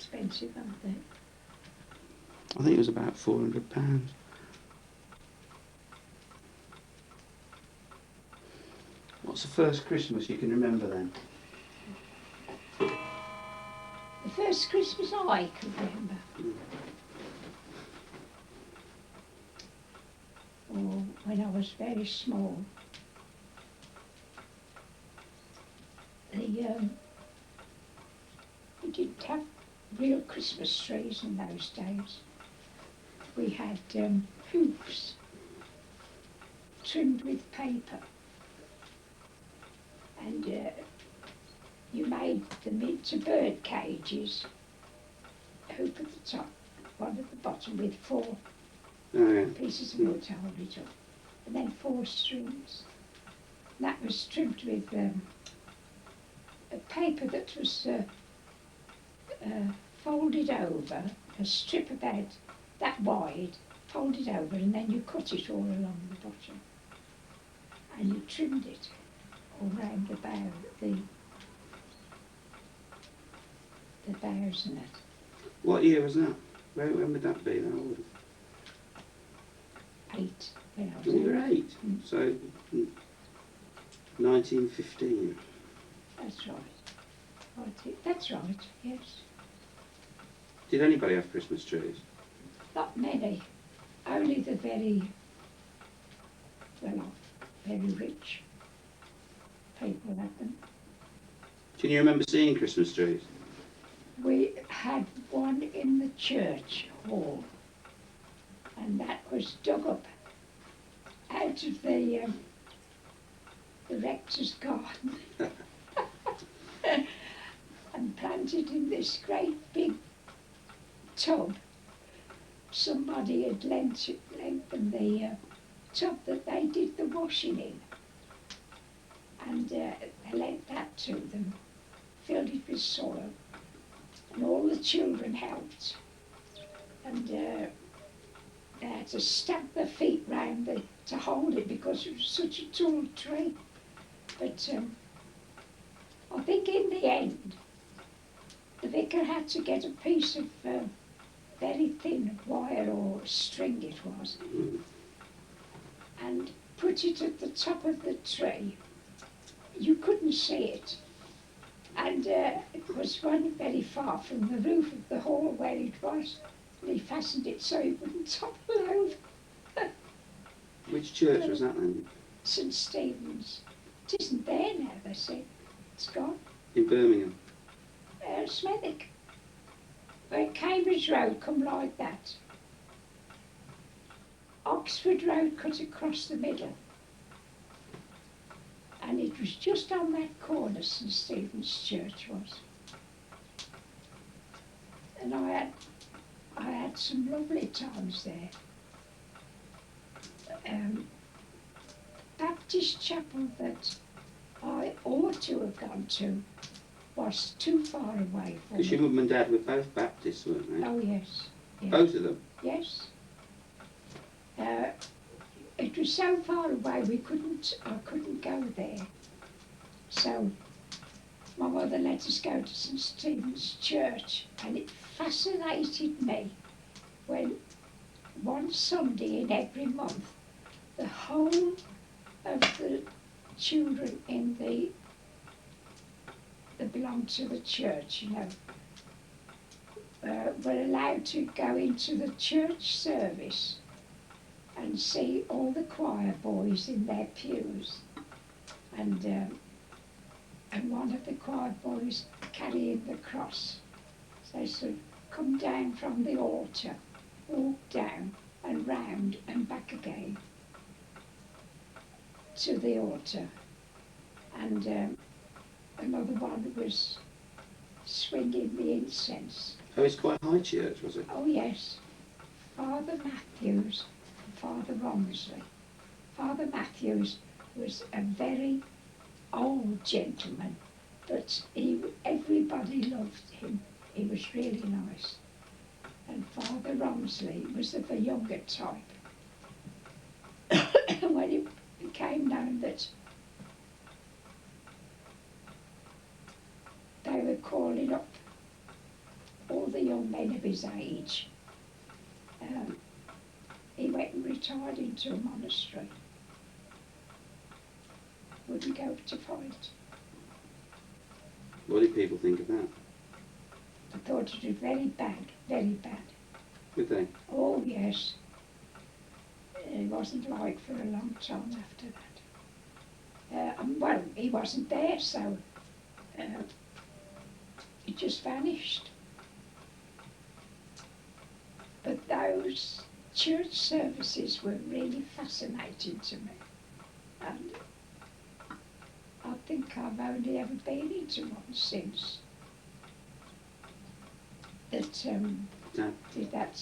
expensive, aren't they? I think it was about £400. What's the first Christmas you can remember then? The first Christmas I can remember. Or when I was very small. We didn't have real Christmas trees in those days. We had hoofs trimmed with paper, and you made them into bird cages, hoop at the top, one at the bottom with 4 pieces of wood to hold it up, and then 4 strings. And that was trimmed with a paper that was folded over, a strip about that wide, folded over, and then you cut it all along the bottom. And you trimmed it all round the bow, the boughs and that. What year was that? When would that be? How old? 8, when I was You were 8? Mm. So, 1915. That's right. That's right, yes. Did anybody have Christmas trees? Not many. Only the very well-off, very rich people had them. Can you remember seeing Christmas trees? We had one in the church hall, and that was dug up out of the rector's garden and planted in this great big tub. Somebody had lent them the tub that they did the washing in, and they lent that to them, filled it with soil, and all the children helped, and they had to stamp their feet round to hold it because it was such a tall tree. But I think in the end the vicar had to get a piece of very thin wire or string it was, and put it at the top of the tree. You couldn't see it, and it was running very far from the roof of the hall where it was, and he fastened it so it wouldn't topple over. Which church was that then? St Stephen's. It isn't there now, they say. It's gone. In Birmingham? Smethwick. Where Cambridge Road come like that. Oxford Road cut across the middle. And it was just on that corner St Stephen's Church was. And I had some lovely times there. Baptist chapel that I ought to have gone to was too far away from me. Because your mum and dad were both Baptists, weren't they? Oh yes, yes. Both of them? Yes. It was so far away I couldn't go there. So my mother let us go to St Stephen's Church, and it fascinated me when one Sunday in every month the whole of the children in that belonged to the church, you know, were allowed to go into the church service and see all the choir boys in their pews, and one of the choir boys carrying the cross. So they sort of come down from the altar, walk down and round and back again to the altar, and another one was swinging the incense. Oh, it's quite a high church, was it? Oh yes, Father Matthews and Father Romsley. Father Matthews was a very old gentleman, but everybody loved him. He was really nice. And Father Romsley was of a younger type. When it became known that they were calling up all all the young men of his age. He went and retired into a monastery. Wouldn't go to fight. What did people think of that? I thought it was very bad, very bad. Did they? Oh yes. It wasn't like for a long time after that. Well, he wasn't there, so he just vanished. But those church services were really fascinating to me. And I think I've only ever been into one since. That did that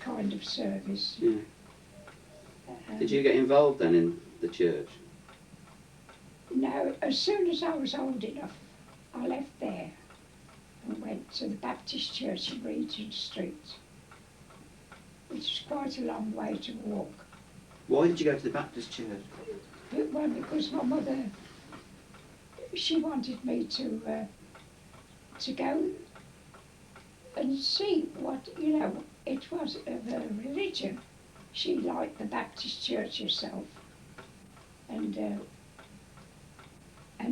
kind of service. Yeah. Did you get involved then in the church? No, as soon as I was old enough, I left there and went to the Baptist church in Regent Street, which is quite a long way to walk. Why did you go to the Baptist church? Well, because my mother, she wanted me to go and see what, it was of a religion. She liked the Baptist church herself, and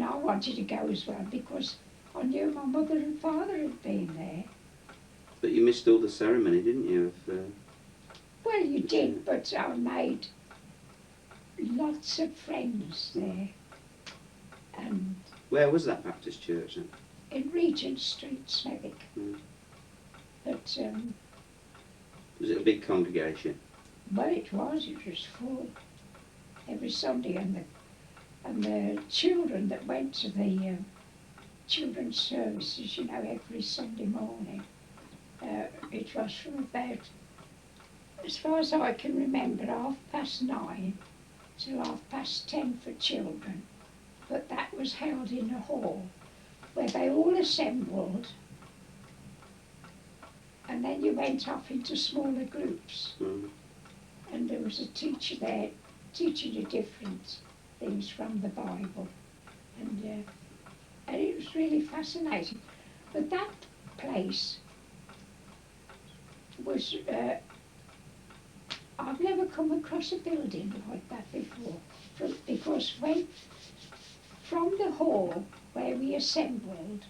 I wanted to go as well because I knew my mother and father had been there. But you missed all the ceremony, didn't you? Well, you did, but I made lots of friends there. And where was that Baptist church then? in Regent Street, Smethwick. Mm. But Was it a big congregation? well, it was full every Sunday, and the children that went to the children's services, every Sunday morning, it was from about, as far as I can remember, 9:30 till 10:30 for children, but that was held in a hall where they all assembled, and then you went off into smaller groups. Mm. And there was a teacher there teaching you different things from the Bible, and it was really fascinating. But that place was, I've never come across a building like that before, because from the hall where we assembled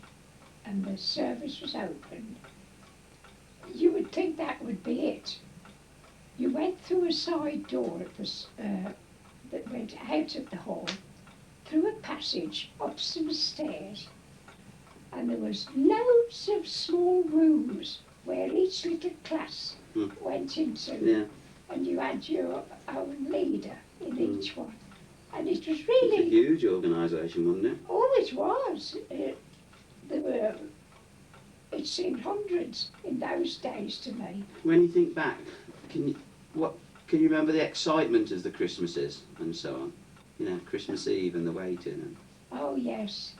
and the service was opened, you would think that would be it. You went through a side door that went out of the hall, through a passage, up some stairs, and there was loads of small rooms where each little class went into, Yeah. and you had your own leader in each one. And it was It's a really, huge organisation, wasn't it? oh, it was. It seemed hundreds in those days to me. When you think back, can you remember the excitement of the Christmases and so on? Christmas Eve and the waiting, and Oh yes.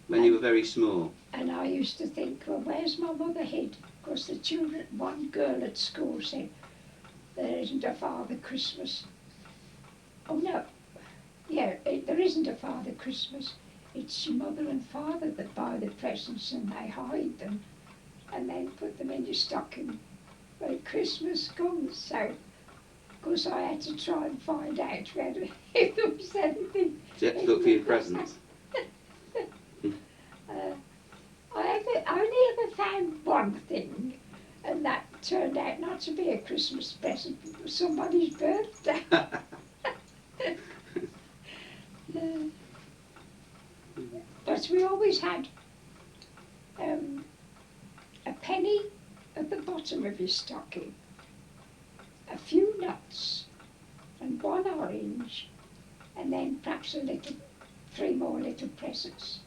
when you were very small. And I used to think, well, where's my mother hid? Because the children, one girl at school said, there isn't a Father Christmas. Oh no, yeah, there isn't a Father Christmas. It's your mother and father that buy the presents and they hide them and then put them in your stocking when Christmas comes. So, of course, I had to try and find out whether if there was anything. So you had to look for your presents. I only ever found one thing, and that turned out not to be a Christmas present, it was somebody's birthday. But we always had a penny at the bottom of your stocking, a few nuts, and one orange, and then perhaps 3 more little presents.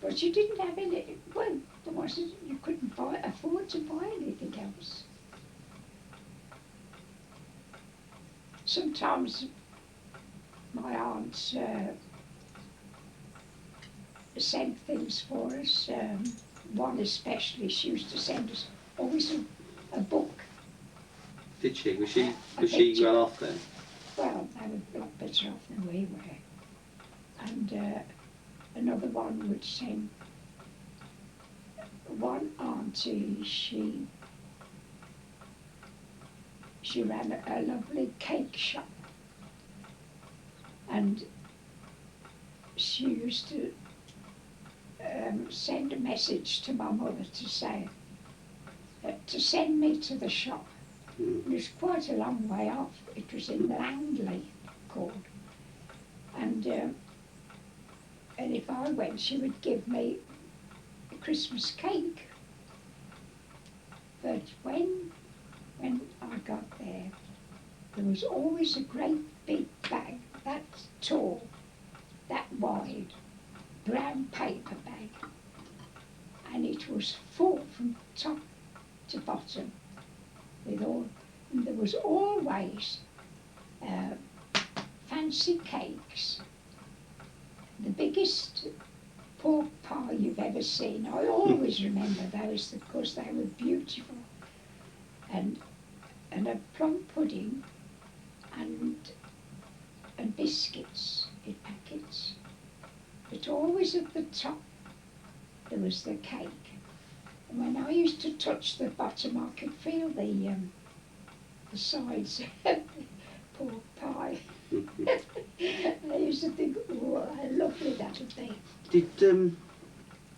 But you didn't have any, well, there wasn't, you couldn't afford to buy anything else. Sometimes my aunts sent things for us. One especially, she used to send us always a book. Did she? Was A she picture. well off then? Well, they were a lot better off than we were. And another one would send one auntie, she ran a lovely cake shop, and she used to send a message to my mother to say, to send me to the shop. Mm. It was quite a long way off. It was in Langley, called. And if I went, she would give me a Christmas cake. But when I got there, there was always a great big bag, that tall, that wide, brown paper bag. And it was full from top to bottom with all, and there was always fancy cakes. The biggest pork pie you've ever seen. I always remember those because they were beautiful. And a plum pudding and biscuits in packets. But always at the top there was the cake. And when I used to touch the bottom, I could feel the sides of the pork pie. I used to think, oh, how lovely that would be. Did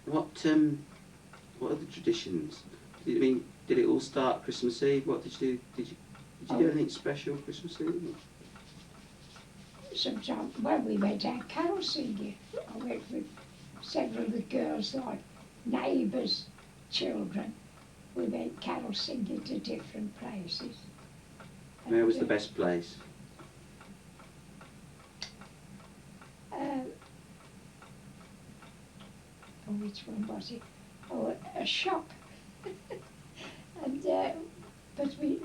what are the traditions? Did it all start Christmas Eve? What did you do? Did you do anything special Christmas Eve? Sometimes, well, we went out carol singing. I went with several of the girls, like neighbours' children. We went carol singing to different places. Where was the best place? Which one was it? Oh, a shop. And but we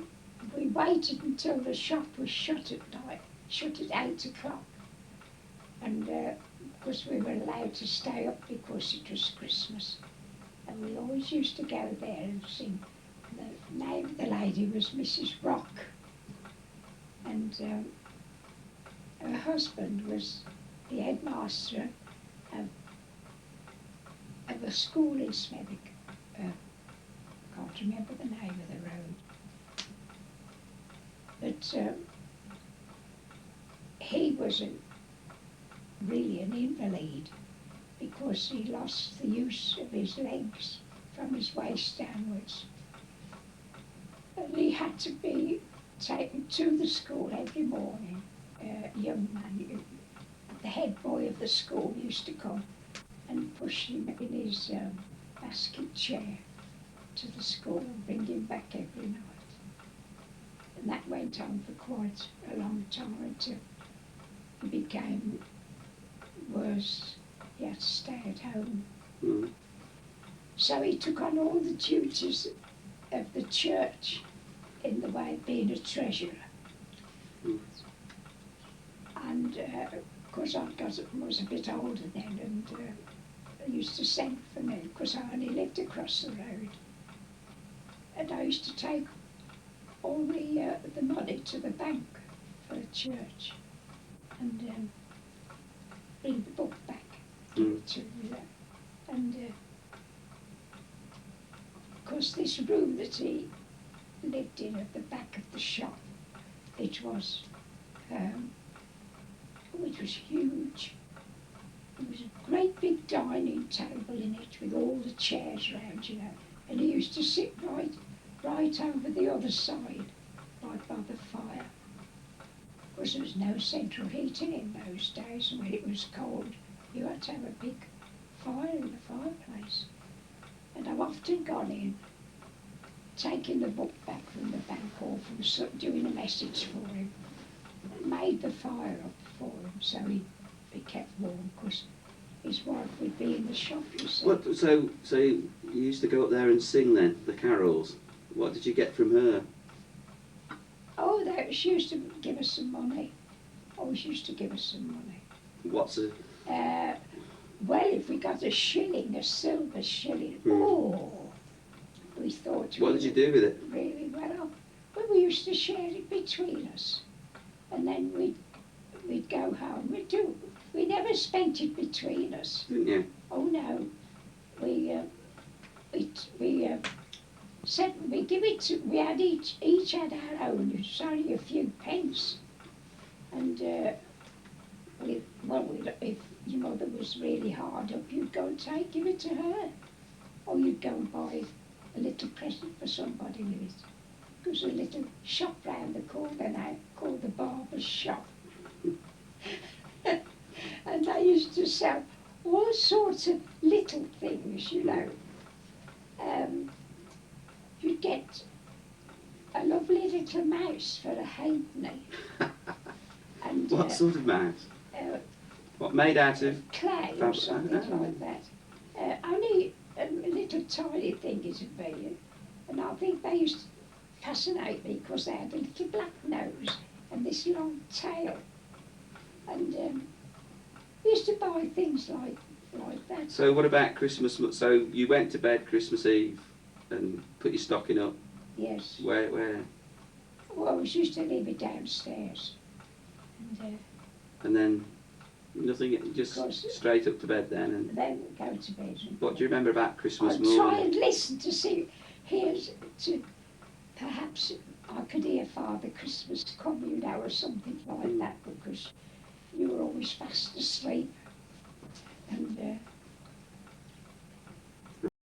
waited until the shop was shut at night, shut at 8 o'clock. And because we were allowed to stay up because it was Christmas. And we always used to go there and sing. The name of the lady was Mrs. Rock. And her husband was the headmaster of a school in Smethwick. I can't remember the name of the road. But he was really an invalid because he lost the use of his legs from his waist downwards. And he had to be taken to the school every morning. Young man, the head boy of the school used to come and push him in his basket chair to the school and bring him back every night. And that went on for quite a long time until he became worse. He had to stay at home. Mm. So he took on all the duties of the church in the way of being a treasurer. Mm. And of course I was a bit older then, and they used to send for me because I only lived across the road. And I used to take all the money to the bank for the church and bring the book back, give it to me. And of course this room that he lived in at the back of the shop, it was huge. There was a great big dining table in it with all the chairs round, you know, and he used to sit right over the other side, right by the fire. Of course there was no central heating in those days, and when it was cold you had to have a big fire in the fireplace. And I've often gone in, taking the book back from the bank or from doing a message for him, and made the fire up for him so he kept warm, because his wife would be in the shop, you see. What? So you used to go up there and sing then the carols. What did you get from her? Oh, she used to give us some money. Always used to give us some money. What's a? Well, if we got a shilling, a silver shilling, oh, we thought. What did you do with it? Really well. Well, we used to share it between us, and then we'd go home. We never spent it between us. Didn't you? Oh no, we we said we give it to, we had each had our own, it was only a few pence. And if your mother was really hard up, you'd go and give it to her. Or you'd go and buy a little present for somebody with it. There was a little shop round the corner now called the Barber's Shop. And they used to sell all sorts of little things, you know. You'd get a lovely little mouse for a halfpenny. And What sort of mouse? What, made out of? Clay or something like that. Only a little tiny thing it'd be. And I think they used to fascinate me because they had a little black nose and this long tail. And we used to buy things like that. So what about Christmas? So you went to bed Christmas Eve and put your stocking up? Yes. Where? Well, we used to leave it downstairs. And then nothing, just straight up to bed then? And then go to bed. What do you remember about Christmas I'd morning? try and listen to perhaps I could hear Father Christmas come, you know, or something like that, because you were always fast asleep. And